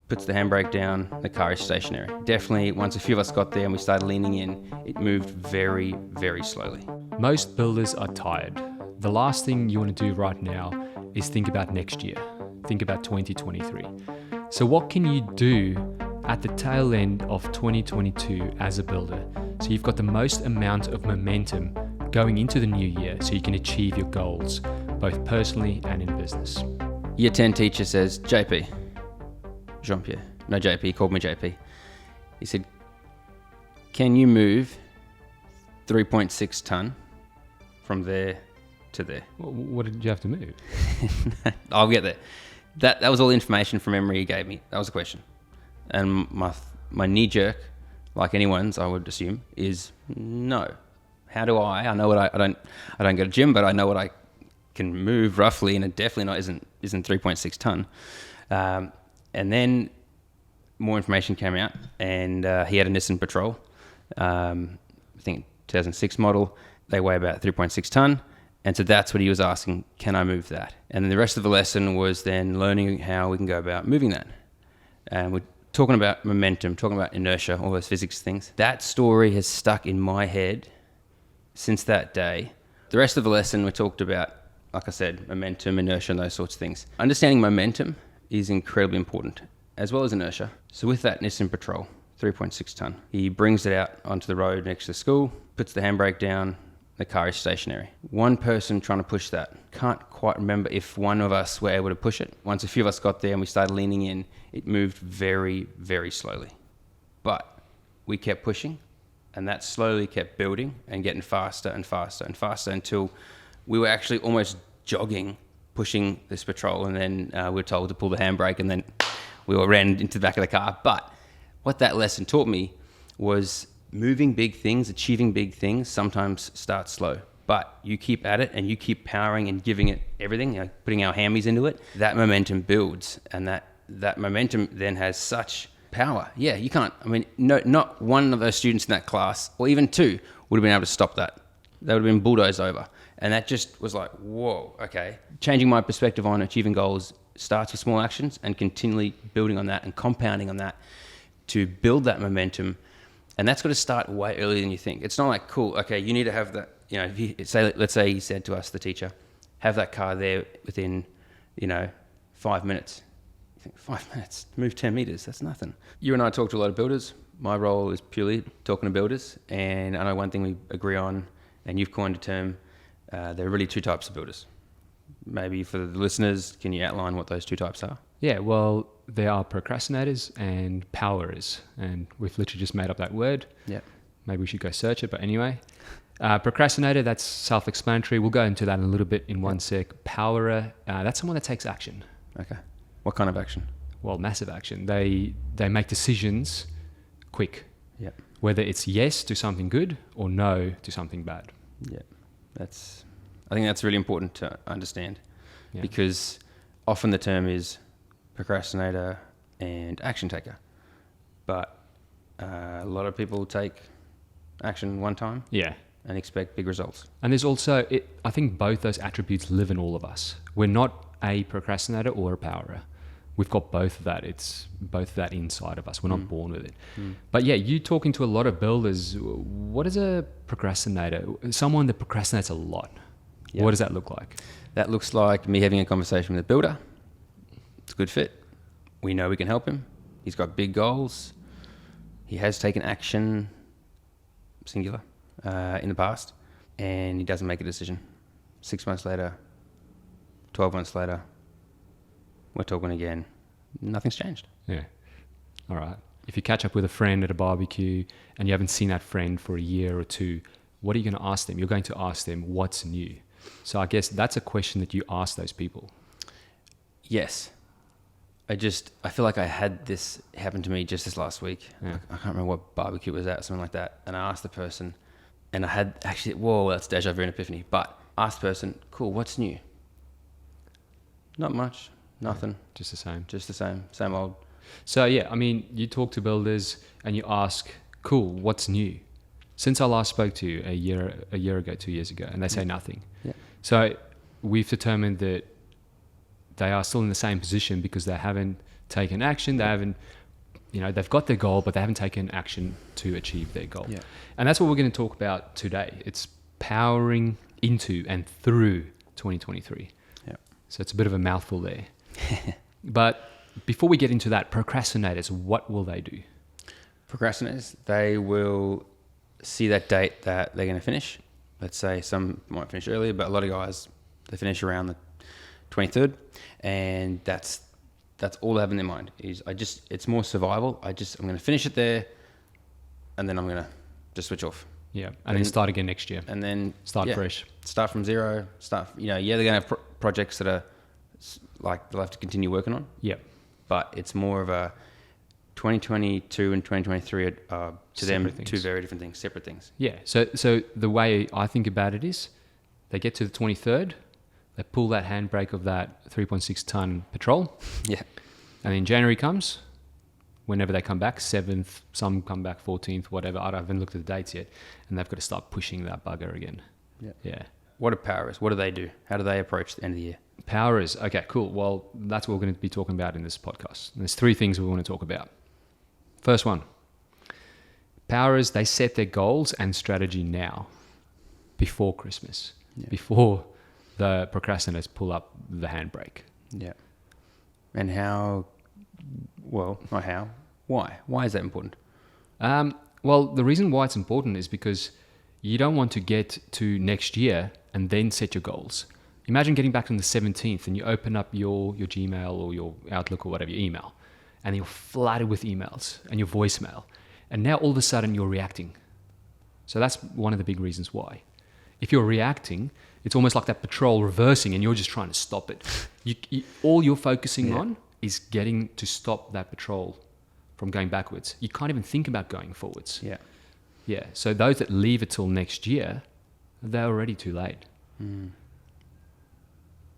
puts the handbrake down, the car is stationary. Definitely, once a few of us got there and we started leaning in, it moved very, very slowly. Most builders are tired. The last thing you want to do right now is think about next year. Think about 2023. So what can you do at the tail end of 2022 as a builder so you've got the most amount of momentum going into the new year so you can achieve your goals, both personally and in business? Year 10 teacher says, JP, Jean-Pierre, no JP, he called me JP. He said, can you move 3.6 tonne from there to there? What did you have to move? I'll get there. That was all the information from memory he gave me. That was the question. And my knee jerk, like anyone's, I would assume, is no. How do I know what I don't go to gym, but I know what I can move roughly, and it definitely isn't 3.6 tonne. And then more information came out, and he had a Nissan Patrol, I think 2006 model. They weigh about 3.6 tonne. And so that's what he was asking, can I move that? And then the rest of the lesson was then learning how we can go about moving that. And we're talking about momentum, talking about inertia, all those physics things. That story has stuck in my head since that day. The rest of the lesson we talked about, like I said, momentum, inertia, and those sorts of things. Understanding momentum is incredibly important, as well as inertia. So with that Nissan Patrol, 3.6 tonne, he brings it out onto the road next to the school, puts the handbrake down, the car is stationary. One person trying to push that. Can't quite remember if one of us were able to push it. Once a few of us got there and we started leaning in, it moved very, very slowly. But we kept pushing, and that slowly kept building and getting faster and faster and faster until we were actually almost jogging, pushing this Patrol, and then we were told to pull the handbrake, and then we all ran into the back of the car. But what that lesson taught me was moving big things, achieving big things sometimes starts slow, but you keep at it and you keep powering and giving it everything, putting our hammies into it, that momentum builds, and that momentum then has such power. Yeah, you can't, not one of those students in that class, or even two, would have been able to stop that. They would have been bulldozed over. And that just was like, whoa, okay. Changing my perspective on achieving goals starts with small actions and continually building on that and compounding on that to build that momentum. And that's got to start way earlier than you think. It's not like, cool, okay, you need to have that, if you say, let's say he said to us, the teacher, have that car there within, 5 minutes. You think, 5 minutes, move 10 meters, that's nothing. You and I talk to a lot of builders. My role is purely talking to builders. And I know one thing we agree on, and you've coined a term, there are really two types of builders. Maybe for the listeners, can you outline what those two types are? Yeah, well, there are procrastinators and powerers, and we've literally just made up that word. Yeah. Maybe we should go search it, but anyway. Procrastinator, that's self-explanatory. We'll go into that in a little bit in one sec. Powerer, that's someone that takes action. Okay. What kind of action? Well, massive action. They make decisions quick. Yeah. Whether it's yes to something good or no to something bad. Yeah. I think that's really important to understand, because often the term is procrastinator and action taker, but a lot of people take action one time and expect big results. And there's also, I think both those attributes live in all of us. We're not a procrastinator or a powerer. We've got both of that. It's both of that inside of us. We're not born with it. But yeah, you talking to a lot of builders, what is a procrastinator? Someone that procrastinates a lot. Yep. What does that look like? That looks like me having a conversation with a builder. It's a good fit. We know we can help him. He's got big goals. He has taken action, singular, in the past, and he doesn't make a decision. 6 months later, 12 months later, we're talking again. Nothing's changed. Yeah. All right. If you catch up with a friend at a barbecue and you haven't seen that friend for a year or two, what are you going to ask them? You're going to ask them, what's new? So I guess that's a question that you ask those people. Yes. I feel like I had this happen to me just this last week. Yeah. I can't remember what barbecue it was at, something like that. And I asked the person, and I had actually, whoa, that's deja vu and epiphany. But I asked the person, cool, what's new? Not much, nothing. Just the same. Just the same, same old. So yeah, you talk to builders and you ask, cool, what's new? Since I last spoke to you a year ago, 2 years ago, and they say nothing. Yeah. So we've determined that they are still in the same position because they haven't taken action. They haven't, they've got their goal, but they haven't taken action to achieve their goal. Yeah. And that's what we're going to talk about today. It's powering into and through 2023. Yeah. So it's a bit of a mouthful there. But before we get into that, procrastinators, what will they do? Procrastinators, they will see that date that they're going to finish. Let's say some might finish earlier, but a lot of guys, they finish around the 23rd, and that's all they have in their mind is it's more survival. I'm going to finish it there, and then I'm going to just switch off. Yeah, and then start again next year. And then Start fresh. Start from zero. They're going to have projects that are like they'll have to continue working on. Yeah. But it's more of a 2022 and 2023 are to them Separate things. two very different things, separate things. Yeah. So the way I think about it is they get to the 23rd, they pull that handbrake of that 3.6 ton patrol, Yeah. and then January comes, whenever they come back, 7th, some come back 14th, whatever. I haven't looked at the dates yet, and they've got to start pushing that bugger again. Yeah. Yeah. What are powers? What do they do? How do they approach the end of the year? Powers. Okay, cool. Well, that's what we're going to be talking about in this podcast. And there's 3 things we want to talk about. First one, powers, they set their goals and strategy now, before Christmas, before the procrastinators pull up the handbrake. Yeah. And how? Well, not how. Why? Why is that important? Well, the reason why it's important is because you don't want to get to next year and then set your goals. Imagine getting back on the 17th and you open up your Gmail or your Outlook or whatever, your email, and you're flooded with emails and your voicemail. And now all of a sudden you're reacting. So that's one of the big reasons why. If you're reacting, it's almost like that patrol reversing and you're just trying to stop it. All you're focusing on is getting to stop that patrol from going backwards. You can't even think about going forwards. Yeah. Yeah. So those that leave it till next year, they're already too late.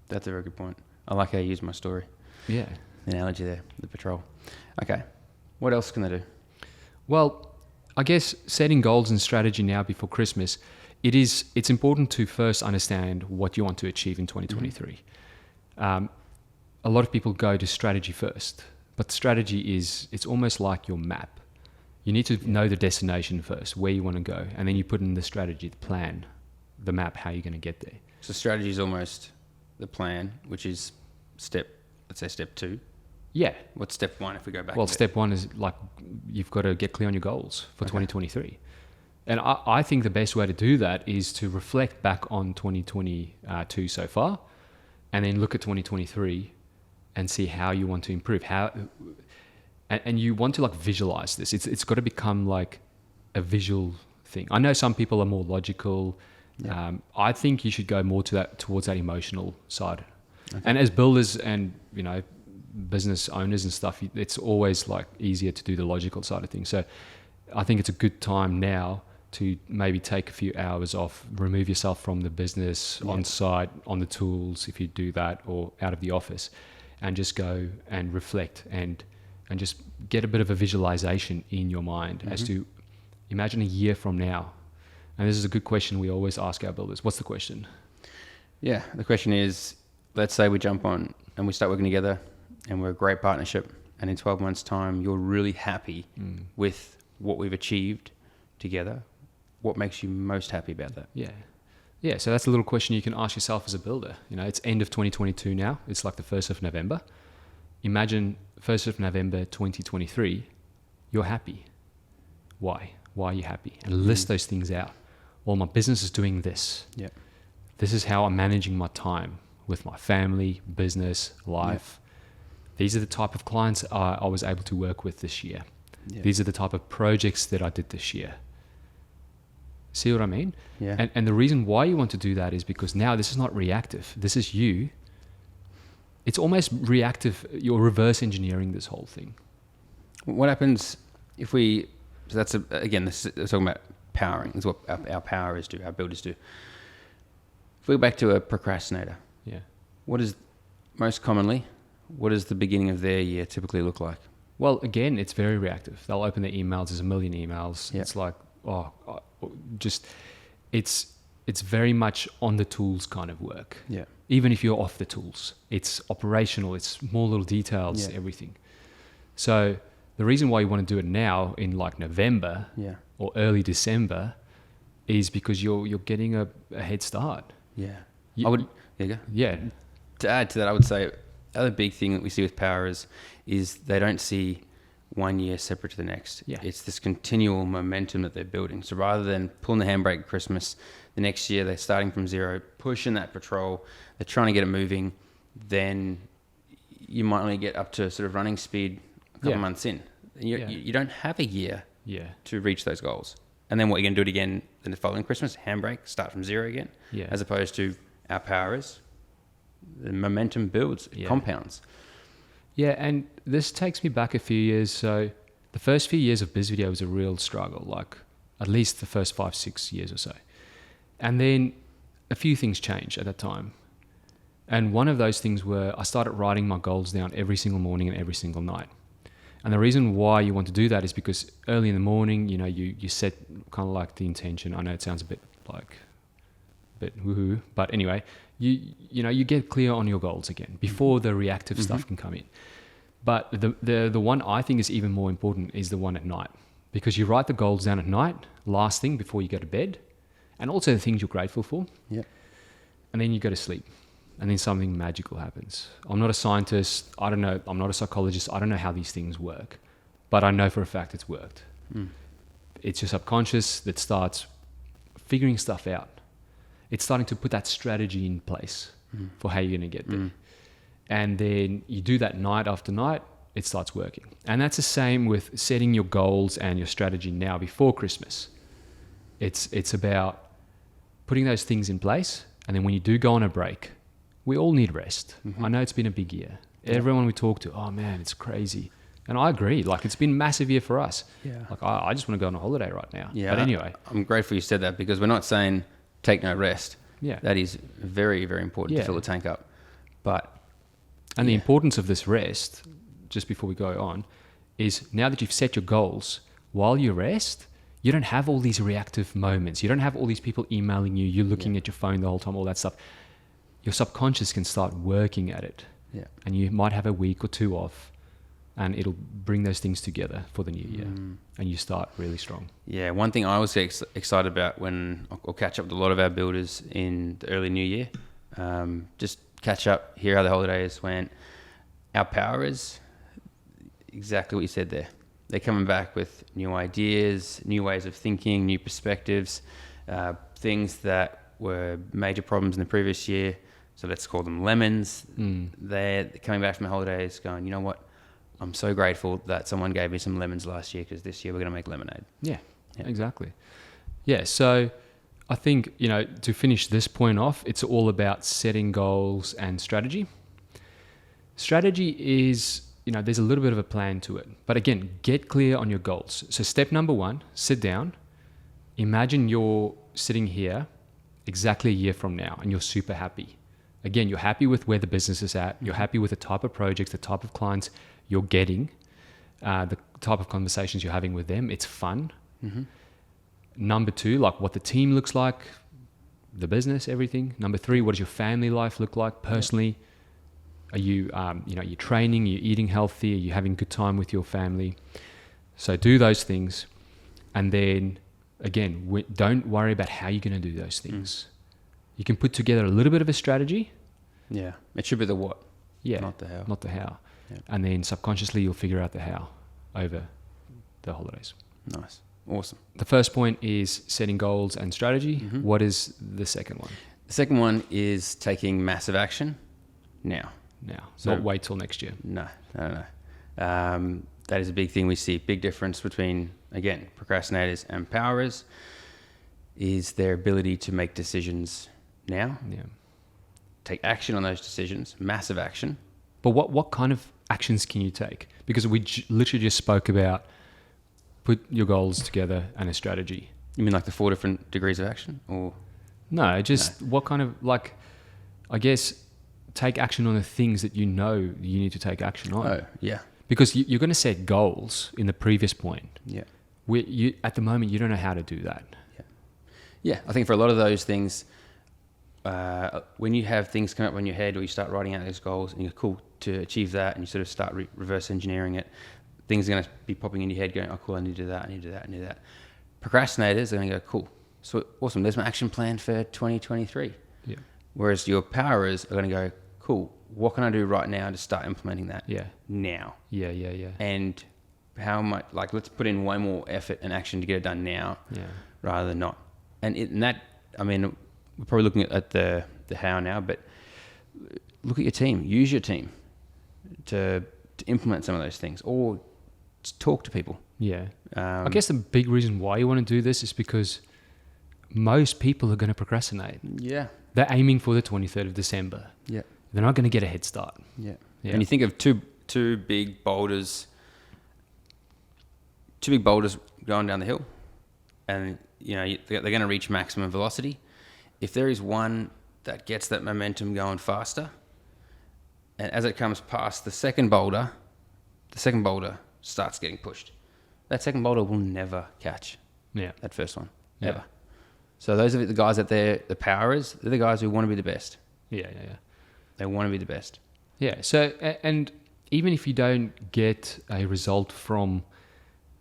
That's a very good point. I like how you use my story. Yeah. The analogy there, the patrol. Okay. What else can they do? Well, I guess setting goals and strategy now before Christmas, it's important to first understand what you want to achieve in 2023. A lot of people go to strategy first, but strategy it's almost like your map. You need to know the destination first, where you want to go, and then you put in the strategy, the plan, the map, how you're going to get there. So strategy is almost the plan, which is let's say step 2. Yeah. What's step 1 if we go back? Well, step 1 is like you've got to get clear on your goals for 2023. And I think the best way to do that is to reflect back on 2022 so far, and then look at 2023 and see how you want to improve. And you want to like visualize this. It's got to become like a visual thing. I know some people are more logical. Yeah. I think you should go more towards that emotional side. Okay. And as builders and business owners and stuff, it's always like easier to do the logical side of things. So I think it's a good time now to maybe take a few hours off, remove yourself from the business, on site, on the tools, if you do that, or out of the office, and just go and reflect and just get a bit of a visualization in your mind as to imagine a year from now. And this is a good question we always ask our builders. What's the question? Yeah, the question is, let's say we jump on and we start working together and we're a great partnership, and in 12 months' time, you're really happy with what we've achieved together. What makes you most happy about that? Yeah. So that's a little question you can ask yourself as a builder. It's end of 2022 now. It's like the 1st of November. Imagine 1st of November 2023, you're happy. Why? Why are you happy? And list those things out. Well, my business is doing this. Yeah. This is how I'm managing my time with my family, business, life. These are the type of clients I was able to work with this year. Yeah. These are the type of projects that I did this year. See what I mean? Yeah. And the reason why you want to do that is because now this is not reactive. This is you. It's almost reactive. You're reverse engineering this whole thing. What happens if we... So that's, again, this is talking about powering. This is what our powers do, our builders do. If we go back to a procrastinator, what is the beginning of their year typically look like? Well, again, it's very reactive. They'll open their emails. There's a million emails. Yeah. It's like, it's very much on the tools kind of work. Yeah. Even if you're off the tools, it's operational. It's more little details, everything. So the reason why you want to do it now in like November Yeah. or early December is because you're getting a head start. Yeah. You- I would. There you go. Yeah. To add to that, I would say the other big thing that we see with Powerers is they don't see 1 year separate to the next. Yeah. It's this continual momentum that they're building. So rather than pulling the handbrake at Christmas, the next year they're starting from zero, pushing that patrol, they're trying to get it moving, then you might only get up to sort of running speed a couple Yeah. months in. And you don't have a year Yeah. to reach those goals. And then what you're going to do it again the following Christmas, handbrake, start from zero again. Yeah. As opposed to our Powerers, the momentum builds, it Yeah. compounds. Yeah, and this takes me back a few years. So the first few years of BizVideo was a real struggle, like at least the first 5-6 years or so. And then a few things changed at that time. And one of those things were I started writing my goals down every single morning and every single night. And the reason why you want to do that is because early in the morning, you set kind of like the intention. I know it sounds a bit woohoo, but anyway, you get clear on your goals again before the reactive stuff can come in. But the one I think is even more important is the one at night, because you write the goals down at night, last thing before you go to bed, and also the things you're grateful for. Yeah. And then you go to sleep, and then something magical happens. I'm not a scientist. I don't know. I'm not a psychologist. I don't know how these things work, but I know for a fact it's worked. It's your subconscious that starts figuring stuff out. It's starting to put that strategy in place for how you're going to get there. And then you do that night after night, it starts working. And that's the same with setting your goals and your strategy now before Christmas. It's about putting those things in place. And then when you do go on a break, we all need rest. I know it's been a big year. Everyone we talk to, oh man, it's crazy. And I agree. Like, it's been a massive year for us. Yeah. Like, I just want to go on a holiday right now. Yeah. But anyway. I'm grateful you said that, because we're not saying take no rest. Yeah. That is very, very important Yeah. to fill the tank up. But And the importance of this rest, just before we go on, is now that you've set your goals, while you rest, you don't have all these reactive moments. You don't have all these people emailing you. You're looking at your phone the whole time, all that stuff. Your subconscious can start working at it. yeah. And you might have a week or two off, and it'll bring those things together for the new year. And you start really strong. Yeah, one thing I was excited about when I'll catch up with a lot of our builders in the early new year, just catch up, hear how the holidays went. Our Powerers, exactly what you said there. They're coming back with new ideas, new ways of thinking, new perspectives, things that were major problems in the previous year. So let's call them lemons. They're coming back from the holidays going, you know what? I'm so grateful that someone gave me some lemons last year, because this year we're going to make lemonade. Yeah, Yeah. exactly. Yeah, so I think, to finish this point off, it's all about setting goals and strategy. Strategy is, there's a little bit of a plan to it. But again, get clear on your goals. So step number 1, sit down. Imagine you're sitting here exactly a year from now and you're super happy. Again, you're happy with where the business is at. You're happy with the type of projects, the type of clients you're getting, the type of conversations you're having with them. It's fun. Number 2, like what the team looks like, the business, everything. Number 3, what does your family life look like personally? Are you, you're training, you're eating healthy, are you having a good time with your family? So do those things. And then again, don't worry about how you're going to do those things. You can put together a little bit of a strategy. Yeah, it should be the what, not the how. Not the how. Yeah. And then subconsciously you'll figure out the how over the holidays. Nice, awesome. The first point is setting goals and strategy. What is the second one? The second one is taking massive action now. So- Not wait till next year. No. That is a big thing we see. Big difference between, again, procrastinators and Powerers is their ability to make decisions now, Yeah. take action on those decisions, massive action. But what kind of actions can you take? Because we literally just spoke about put your goals together and a strategy. You mean like the 4 different degrees of action? Or No, just what kind of, like, I guess, take action on the things that you know you need to take action on. Oh, yeah. Because you're going to set goals in the previous point. Yeah. At the moment, you don't know how to do that. Yeah, I think for a lot of those things, when you have things come up in your head or you start writing out those goals and you're cool to achieve that and you sort of start reverse engineering it, things are going to be popping in your head going, oh, cool, I need to do that, I need to do that, I need to do that. Procrastinators are going to go, cool, so awesome, there's my action plan for 2023. Yeah. Whereas your powerers are going to go, cool, what can I do right now to start implementing that Yeah. now? Yeah. Yeah. Yeah. And how much, like, let's put in way more effort and action to get it done now Yeah. rather than not. And that, I mean, we're probably looking at the how now, but look at your team, use your team to implement some of those things, or just talk to people. Yeah. I guess the big reason why you want to do this is because most people are going to procrastinate. Yeah. They're aiming for the 23rd of December. Yeah. They're not going to get a head start. Yeah. Yeah. And you think of two big boulders going down the hill, and you know they're going to reach maximum velocity. If there is one that gets that momentum going faster, and as it comes past the second boulder starts getting pushed. That second boulder will never catch Yeah. that first one, Yeah. ever. So those are the guys that they're the powerers. They're the guys who want to be the best. Yeah. Yeah. Yeah. They want to be the best. Yeah. So, and even if you don't get a result from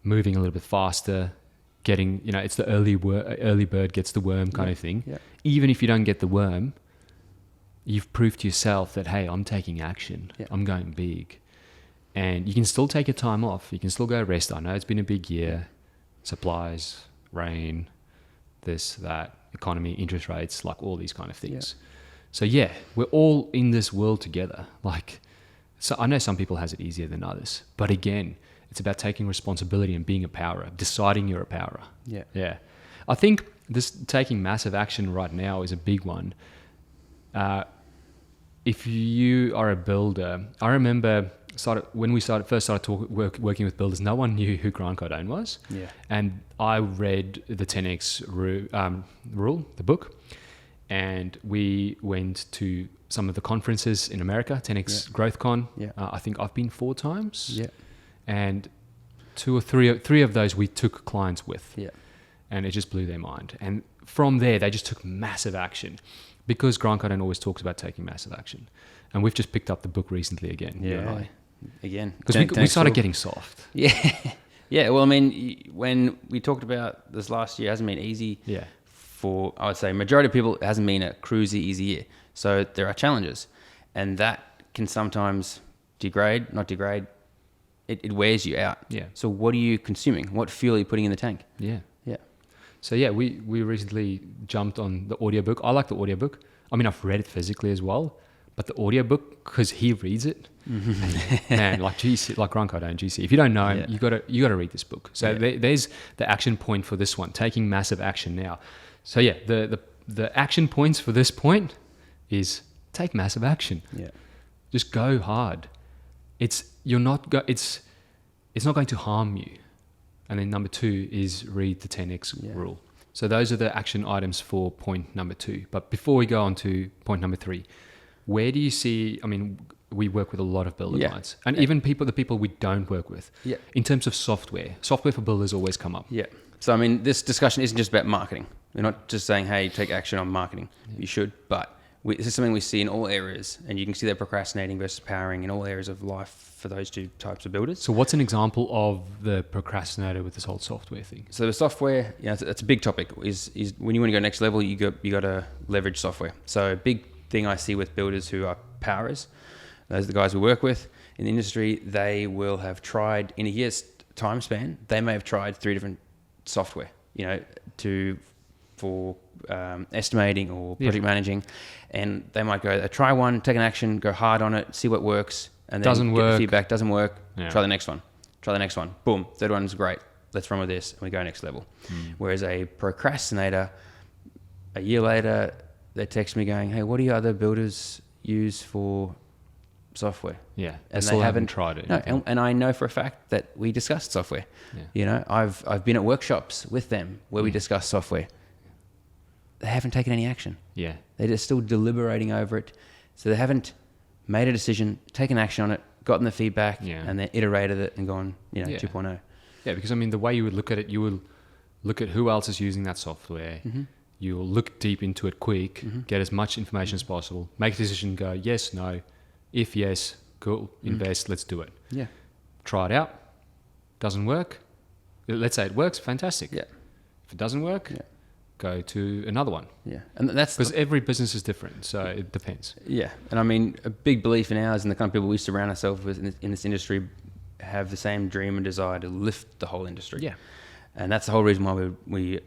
moving a little bit faster, getting, you know, it's the early bird gets the worm kind of thing. Yeah. Even if you don't get the worm, you've proved to yourself that, hey, I'm taking action. Yeah. I'm going big. And you can still take your time off. You can still go rest. I know it's been a big year. Supplies, rain, this, that, economy, interest rates, like all these kind of things. Yeah. So yeah, we're all in this world together. Like, so I know some people has it easier than others, but again, it's about taking responsibility and being a powerer, deciding you're a powerer. Yeah. Yeah. I think this taking massive action right now is a big one. If you are a builder, I remember when we first started working with builders, no one knew who Grant Cardone was. Yeah. And I read the 10X rule, the book, and we went to some of the conferences in America, 10X Growth Con. Yeah. I think I've been 4 times. Yeah. And 2 or 3 of those we took clients with. Yeah. And it just blew their mind. And from there, they just took massive action, because Grant Cardone always talks about taking massive action. And we've just picked up the book recently again. you and I. Again. Because we started getting soft. Yeah. Yeah. Well, I mean, when we talked about this last year, it hasn't been easy. Yeah. For, I would say, majority of people, it hasn't been a cruisy, easy year. So there are challenges. And that can sometimes not degrade. It wears you out. Yeah. So what are you consuming? What fuel are you putting in the tank? Yeah. Yeah. So yeah, we recently jumped on the audiobook. I like the audiobook. I mean, I've read it physically as well, but the audiobook, because he reads it, man, like GC, like Grant Cardone, GC. If you don't know him, you gotta read this book. So there's the action point for this one, taking massive action now. So yeah, the action points for this point is take massive action. Yeah. Just go hard. It's not going to harm you. And then number 2 is read the 10X rule. So those are the action items for point number 2. But before we go on to point number 3, where do you see, I mean, we work with a lot of builder clients, and even the people we don't work with. Yeah. In terms of software for builders always come up. Yeah. So, I mean, this discussion isn't just about marketing. We're not just saying, hey, take action on marketing. You should, but this is something we see in all areas, and you can see that procrastinating versus powering in all areas of life for those 2 types of builders. So what's an example of the procrastinator with this whole software thing? So the software, it's a big topic, is when you want to go next level, you got to leverage software. So a big thing I see with builders who are powers, those are the guys we work with in the industry, they will have tried, in a year's time span, they may have tried 3 different software, for estimating or project managing, and they might go, try one, take an action, go hard on it, see what works, and then get the feedback. Doesn't work. Try the next one. Boom, third one's great. Let's run with this, and we go next level. Whereas a procrastinator, a year later, they text me going, hey, what do your other builders use for software? Yeah, and they haven't tried it. No, and I know for a fact that we discussed software. Yeah. I've been at workshops with them where we discuss software. They haven't taken any action. Yeah. They're just still deliberating over it. So they haven't made a decision, taken action on it, gotten the feedback, and then iterated it and gone, 2.0. Yeah, because I mean, the way you would look at it, you will look at who else is using that software. Mm-hmm. You will look deep into it quick, get as much information as possible, make a decision, go yes, no. If yes, cool, invest, let's do it. Yeah. Try it out. Doesn't work. Let's say it works. Fantastic. Yeah. If it doesn't work, go to another one. Yeah. And that's Because every business is different, so it depends. Yeah. And I mean, a big belief in ours and the kind of people we surround ourselves with in this industry have the same dream and desire to lift the whole industry. Yeah. And that's the whole reason why we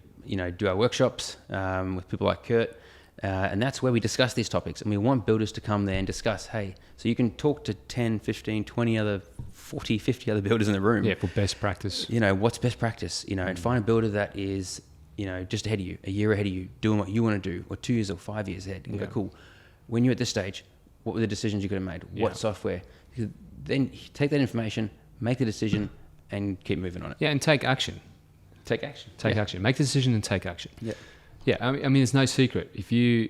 do our workshops with people like Kurt. And that's where we discuss these topics. And we want builders to come there and discuss, hey, so you can talk to 10, 15, 20 other, 40, 50 other builders in the room. Yeah, for best practice. What's best practice, and find a builder that is, just ahead of you, a year ahead of you, doing what you want to do, or 2 years or 5 years ahead. And go, cool. When you're at this stage, what were the decisions you could have made? What software? Then take that information, make the decision, and keep moving on it. Yeah, and take action. Take action. Take action. Make the decision and take action. Yeah. Yeah, I mean, it's no secret. If you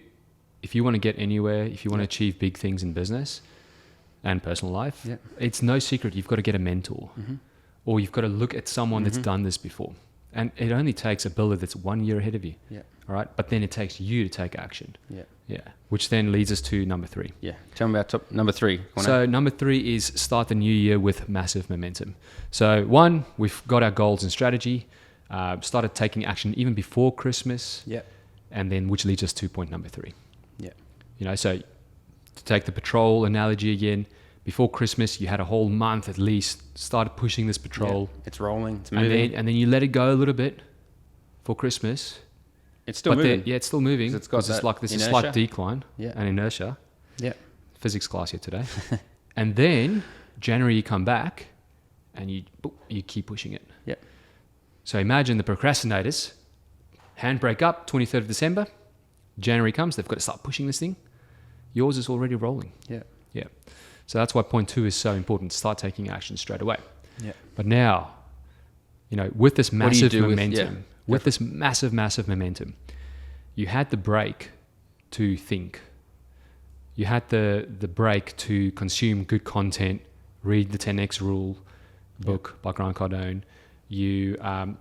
want to get anywhere, if you want to achieve big things in business and personal life, it's no secret you've got to get a mentor, or you've got to look at someone that's done this before. And it only takes a builder that's 1 year ahead of you. Yeah. All right. But then it takes you to take action. Yeah. Yeah. Which then leads us to number 3. Yeah. Tell me about number 3. So number 3 is start the new year with massive momentum. So 1, we've got our goals and strategy. Started taking action even before Christmas. Yeah. And then which leads us to point number 3. Yeah. So to take the patrol analogy again, before Christmas, you had a whole month at least, started pushing this patrol. Yeah. It's rolling, it's moving. And then you let it go a little bit for Christmas. It's still moving. It's still moving. It's got like this is slight decline and inertia. Yeah. Physics class here today. And then January you come back and you keep pushing it. Yeah. So imagine the procrastinators, handbrake up, 23rd of December, January comes, they've got to start pushing this thing. Yours is already rolling. Yeah. Yeah. So that's why point 2 is so important. Start taking action straight away. Yeah. But now, with this massive momentum, with this massive momentum, you had the break to think. You had the break to consume good content, read the 10X Rule book by Grant Cardone. You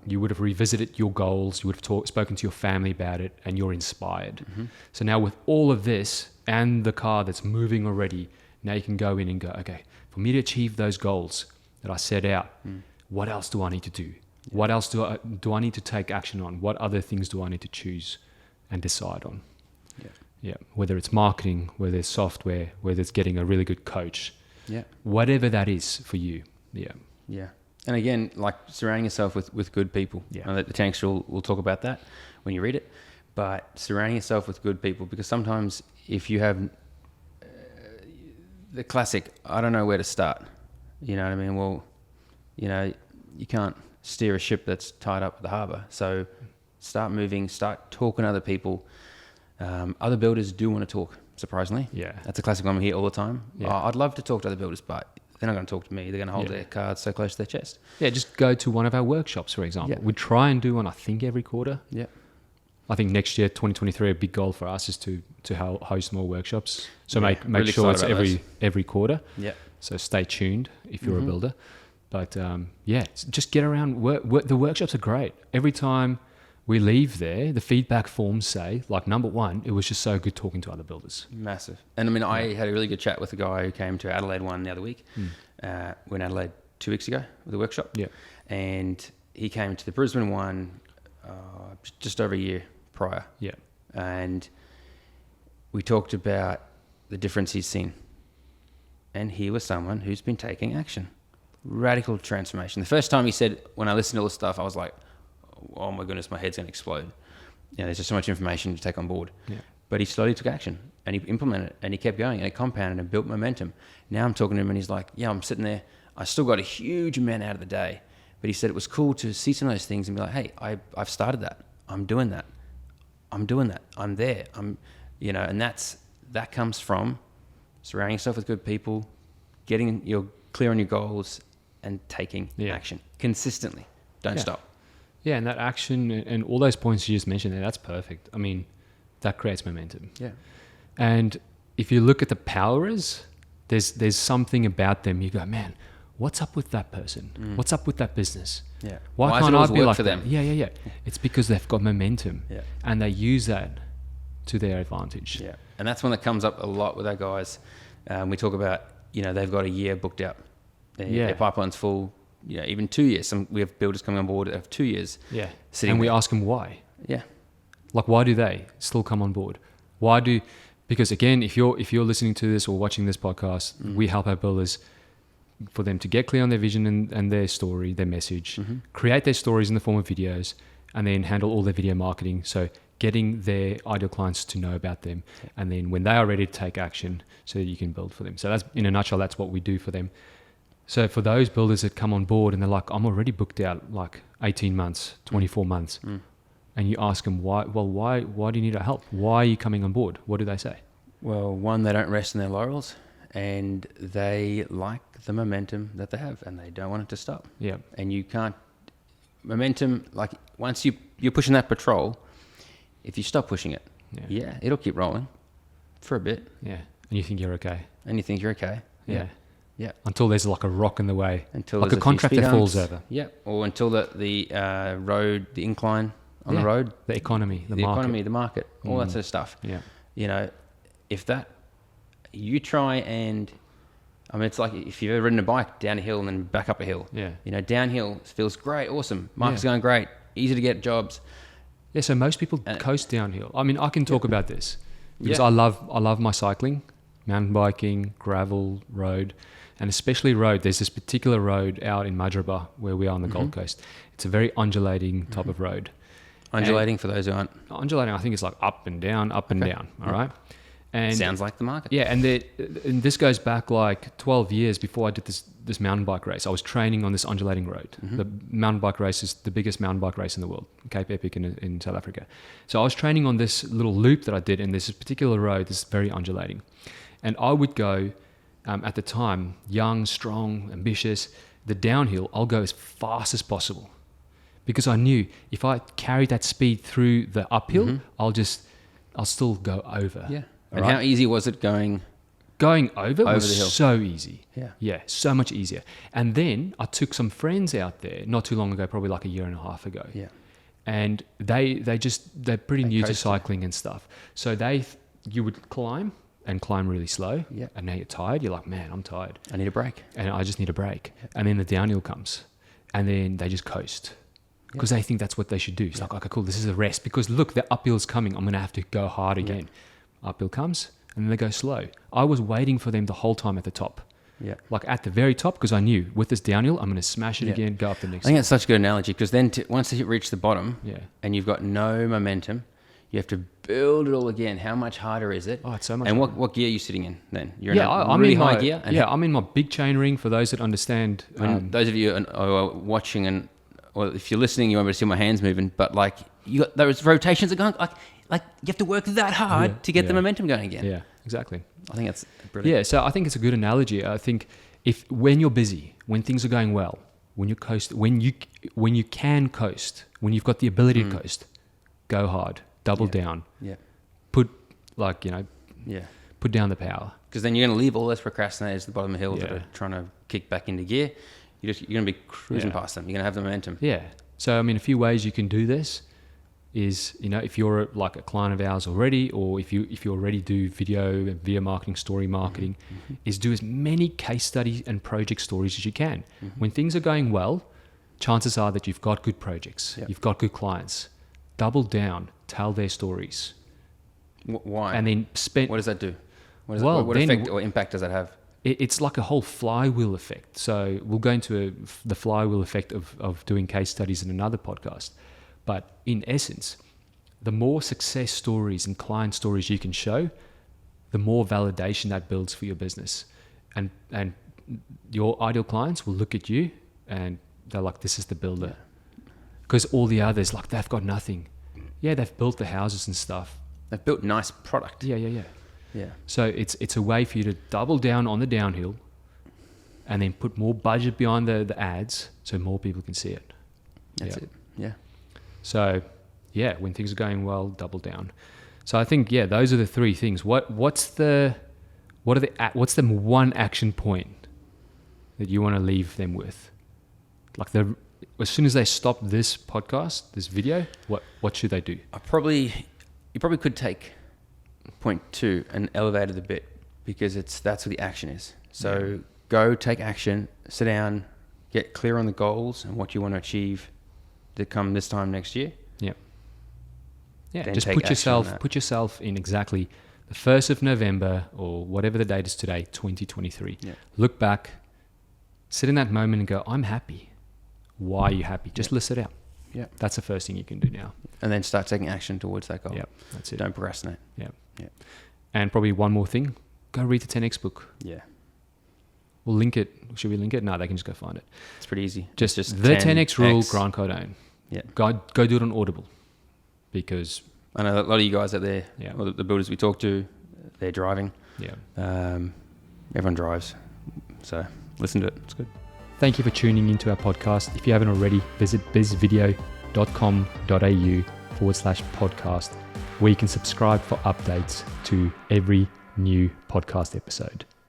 would have revisited your goals. You would have spoken to your family about it, and you're inspired. So now with all of this and the car that's moving already, now you can go in and go, okay, for me to achieve those goals that I set out, what else do I need to do? Yeah. What else do I need to take action on? What other things do I need to choose and decide on? Yeah. Whether it's marketing, whether it's software, whether it's getting a really good coach, whatever that is for you. Yeah. And again, like surrounding yourself with good people. Yeah. I know that the Tanks will talk about that when you read it, but surrounding yourself with good people, because sometimes if you have the classic, I don't know where to start. You know what I mean? Well, you can't steer a ship that's tied up at the harbour. So start moving, start talking to other people. Other builders do want to talk, surprisingly. Yeah. That's a classic one we hear all the time. Yeah. I'd love to talk to other builders, but they're not going to talk to me. They're going to hold their cards so close to their chest. Yeah, just go to one of our workshops, for example. We try and do one, I think, every quarter. Yeah. I think next year, 2023, a big goal for us is to host more workshops. So make really sure it's excited about every quarter. Yeah. So stay tuned if you're a builder. But just get around. The workshops are great. Every time we leave there, the feedback forms say, like, number 1, it was just so good talking to other builders. Massive. And I mean, I had a really good chat with a guy who came to Adelaide one the other week. We're in Adelaide 2 weeks ago with a workshop. Yeah. And he came to the Brisbane one just over a year prior. Yeah. And we talked about the difference he's seen. And he was someone who's been taking action. Radical transformation. The first time he said, when I listened to all this stuff, I was like, oh my goodness, my head's going to explode. There's just so much information to take on board. Yeah. But he slowly took action and he implemented it and he kept going and it compounded and built momentum. Now I'm talking to him and he's like, I'm sitting there. I still got a huge amount out of the day. But he said it was cool to see some of those things and be like, hey, I've started that. I'm doing that. I'm there. And that comes from surrounding yourself with good people, getting you're clear on your goals and taking action consistently. Don't stop. Yeah, and that action and all those points you just mentioned there, that's perfect. I mean, that creates momentum. Yeah. And if you look at the powerers, there's something about them. You go, man, what's up with that person? What's up with that business? Yeah. Why can't I be like for them? Yeah. It's because they've got momentum. Yeah. And they use that to their advantage. Yeah. And that's one that comes up a lot with our guys. We talk about, they've got a year booked out. Their pipeline's full. even 2 years. We have builders coming on board that have 2 years. Yeah. Sitting And we there. ask them why. Yeah. Like, why do they still come on board? Because again, if you're listening to this or watching this podcast, we help our builders for them to get clear on their vision and their story, their message, create their stories in the form of videos, and then handle all their video marketing. So getting their ideal clients to know about them, and then when they are ready to take action, so that you can build for them. So that's, in a nutshell, that's what we do for them. So for those builders that come on board and they're like, I'm already booked out like 18 months, 24 months. And you ask them why do you need our help? Why are you coming on board? What do they say? Well, one, they don't rest on their laurels, and they like the momentum that they have, and they don't want it to stop. Yeah. And you can't, momentum, like once you're pushing that patrol, if you stop pushing it, it'll keep rolling for a bit. Yeah. And you think you're okay. And you think you're okay. Yeah. Yeah. Until there's like a rock in the way. Until like there's a contract that falls humps. over. Yeah. Or until the road, the incline on the road. The economy, the market, all that sort of stuff. Yeah. You know, if that, you try and, I mean, it's like if you've ever ridden a bike down a hill and then back up a hill. Yeah. You know, downhill feels great, awesome. Market's going great, easy to get jobs. Yeah, so most people coast downhill. I mean, I can talk about this because I love my cycling, mountain biking, gravel, road, and especially road. There's this particular road out in Madraba where we are on the Gold Coast. It's a very undulating type of road. Undulating, for those who aren't. Undulating, I think it's like up and down, all right? And sounds like the market. Yeah, and this goes back like 12 years before I did this mountain bike race. I was training on this undulating road. The mountain bike race is the biggest mountain bike race in the world, Cape Epic in South Africa. So I was training on this little loop that I did, and this particular road is very undulating. And I would go, at the time, young, strong, ambitious, the downhill, I'll go as fast as possible. Because I knew if I carried that speed through the uphill, I'll still go over. Yeah. And how easy was it going? Going over was the hill? so easy. Yeah. Yeah, so much easier. And then I took some friends out there not too long ago, probably like a year and a half ago. Yeah. And they're pretty new to coasted. cycling and stuff. So you would climb really slow. Yeah. And now you're tired. You're like, man, I'm tired. I need a break. And I just need a break. And then the downhill comes. And then they just coast. Because they think that's what they should do. It's like, okay, cool, this is a rest. Because look, the uphill's coming. I'm going to have to go hard again. Uphill comes, and then they go slow. I was waiting for them the whole time at the top. Yeah. Like at the very top, because I knew with this downhill, I'm going to smash it again, go up the next. I think that's such a good analogy, because then once you reach the bottom Yeah. and you've got no momentum, you have to build it all again. How much harder is it? Oh, it's so much And harder. what gear are you sitting in then? You're in I'm really in high my, gear? And I'm in my big chain ring for those that understand. And those of you who are watching, or if you're listening, you won't be able to see my hands moving, but like you got those rotations are going, like you have to work that hard to get the momentum going again. Yeah, exactly. I think that's brilliant. Yeah, so I think it's a good analogy. I think when you're busy, when things are going well, when you coast, when you can coast, when you've got the ability to coast, go hard, double down. Yeah. Put Yeah. put down the power. Because then you're going to leave all those procrastinators at the bottom of the hill that are trying to kick back into gear. You're going to be cruising past them. You're going to have the momentum. Yeah. So, I mean, a few ways you can do this is, if you're like a client of ours already, or if you already do video marketing, story marketing, is do as many case studies and project stories as you can. When things are going well, chances are that you've got good projects. Yep. You've got good clients. Double down, tell their stories. Why? And then What does that do? What then effect or impact does that have? It's like a whole flywheel effect. So we'll go into the flywheel effect of doing case studies in another podcast. But in essence, the more success stories and client stories you can show, the more validation that builds for your business. And your ideal clients will look at you and they're like, this is the builder. Because all the others, like, they've got nothing. Yeah, they've built the houses and stuff. They've built nice product. Yeah. Yeah. So it's a way for you to double down on the downhill and then put more budget behind the ads so more people can see it. That's it. Yeah. So, when things are going well, double down. So I think, those are the three things. What's the one action point that you want to leave them with? Like as soon as they stop this podcast, this video, what should they do? You probably could take point 2 and elevate it a bit, because that's where the action is. So go take action, sit down, get clear on the goals and what you want to achieve to come this time next year. Yeah, Then just take action on that. put yourself in exactly the 1st of November or whatever the date is today, 2023. Yeah. Look back, sit in that moment and go, I'm happy. Why are you happy? Just list it out. Yeah. That's the first thing you can do now. And then start taking action towards that goal. Yeah, that's it. Don't procrastinate. Yeah. Yeah. And probably one more thing, go read the 10X book. Yeah. We'll link it. Should we link it? No, they can just go find it. It's pretty easy. Just It's the 10X rule, 10X. Grant Cardone. Yeah. Go do it on Audible because, I know a lot of you guys out there, Yeah. or the builders we talk to, they're driving. yeah. Everyone drives. So listen to it. It's good. Thank you for tuning into our podcast. If you haven't already, visit bizvideo.com.au/podcast, where you can subscribe for updates to every new podcast episode.